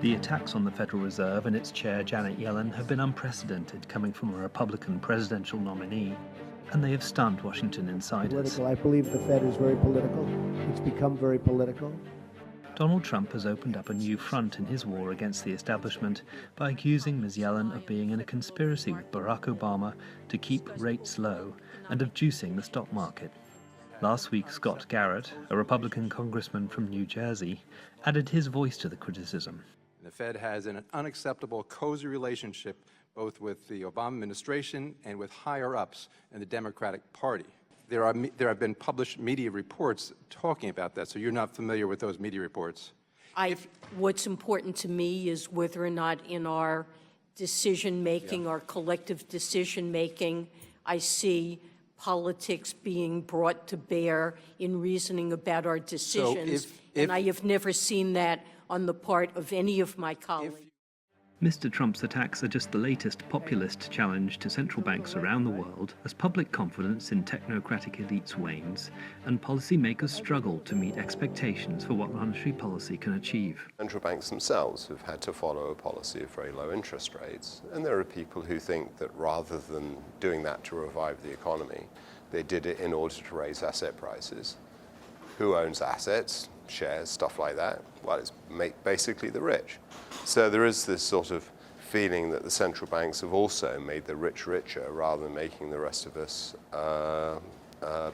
The attacks on the Federal Reserve and its chair, Janet Yellen, have been unprecedented, coming from a Republican presidential nominee, and they have stunned Washington insiders. I believe the Fed is very political. It's become very political. Donald Trump has opened up a new front in his war against the establishment by accusing Ms. Yellen of being in a conspiracy with Barack Obama to keep rates low and of juicing the stock market. Last week, Scott Garrett, a Republican congressman from New Jersey, added his voice to the criticism. The Fed has an unacceptable, cozy relationship both with the Obama administration and with higher-ups in the Democratic Party. There have been published media reports talking about that, so you're not familiar with those media reports. What's important to me is whether or not in our decision-making, our collective decision-making, I see politics being brought to bear in reasoning about our decisions, and I have never seen that on the part of any of my colleagues. Mr. Trump's attacks are just the latest populist challenge to central banks around the world as public confidence in technocratic elites wanes and policymakers struggle to meet expectations for what monetary policy can achieve. Central banks themselves have had to follow a policy of very low interest rates, and there are people who think that rather than doing that to revive the economy, they did it in order to raise asset prices. Who owns assets, shares, stuff like that? Well, it's basically the rich. So there is this sort of feeling that the central banks have also made the rich richer rather than making the rest of us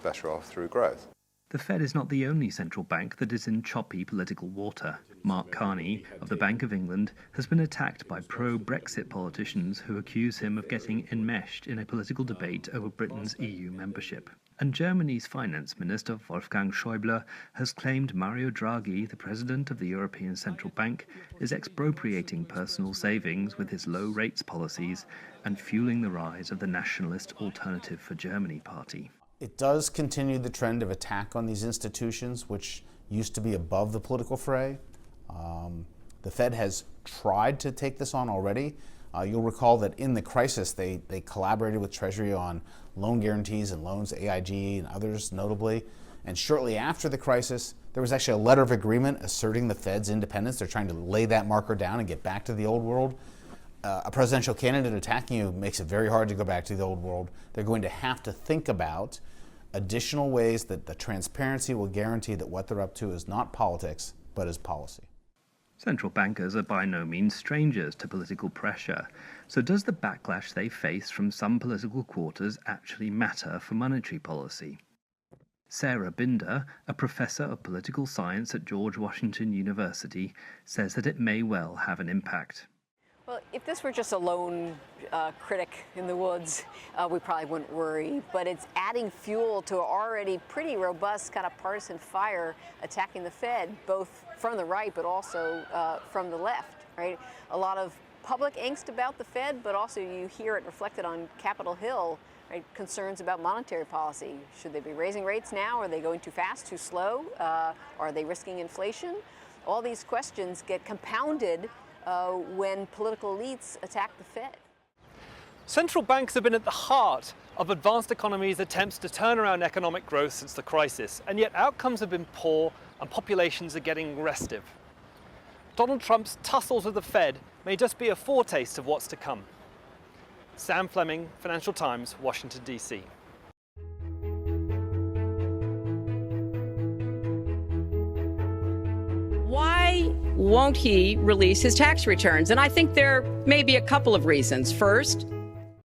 better off through growth. The Fed is not the only central bank that is in choppy political water. Mark Carney of the Bank of England has been attacked by pro-Brexit politicians who accuse him of getting enmeshed in a political debate over Britain's EU membership. And Germany's finance minister, Wolfgang Schäuble, has claimed Mario Draghi, the president of the European Central Bank, is expropriating personal savings with his low rates policies and fueling the rise of the nationalist Alternative for Germany party. It does continue the trend of attack on these institutions, which used to be above the political fray. The Fed has tried to take this on already. You'll recall that in the crisis, they collaborated with Treasury on loan guarantees and loans, AIG and others notably. And shortly after the crisis, there was actually a letter of agreement asserting the Fed's independence. They're trying to lay that marker down and get back to the old world. A presidential candidate attacking you makes it very hard to go back to the old world. They're going to have to think about additional ways that the transparency will guarantee that what they're up to is not politics, but is policy. Central bankers are by no means strangers to political pressure. So does the backlash they face from some political quarters actually matter for monetary policy? Sarah Binder, a professor of political science at George Washington University, says that it may well have an impact. Well, if this were just a lone critic in the woods, we probably wouldn't worry. But it's adding fuel to an already pretty robust kind of partisan fire attacking the Fed, both from the right but also from the left, right? A lot of public angst about the Fed, but also you hear it reflected on Capitol Hill, right? Concerns about monetary policy. Should they be raising rates now? Are they going too fast, too slow? Are they risking inflation? All these questions get compounded when political elites attack the Fed. Central banks have been at the heart of advanced economies' attempts to turn around economic growth since the crisis, and yet outcomes have been poor and populations are getting restive. Donald Trump's tussles with the Fed may just be a foretaste of what's to come. Sam Fleming, Financial Times, Washington, D.C. Why won't he release his tax returns? And I think there may be a couple of reasons. First,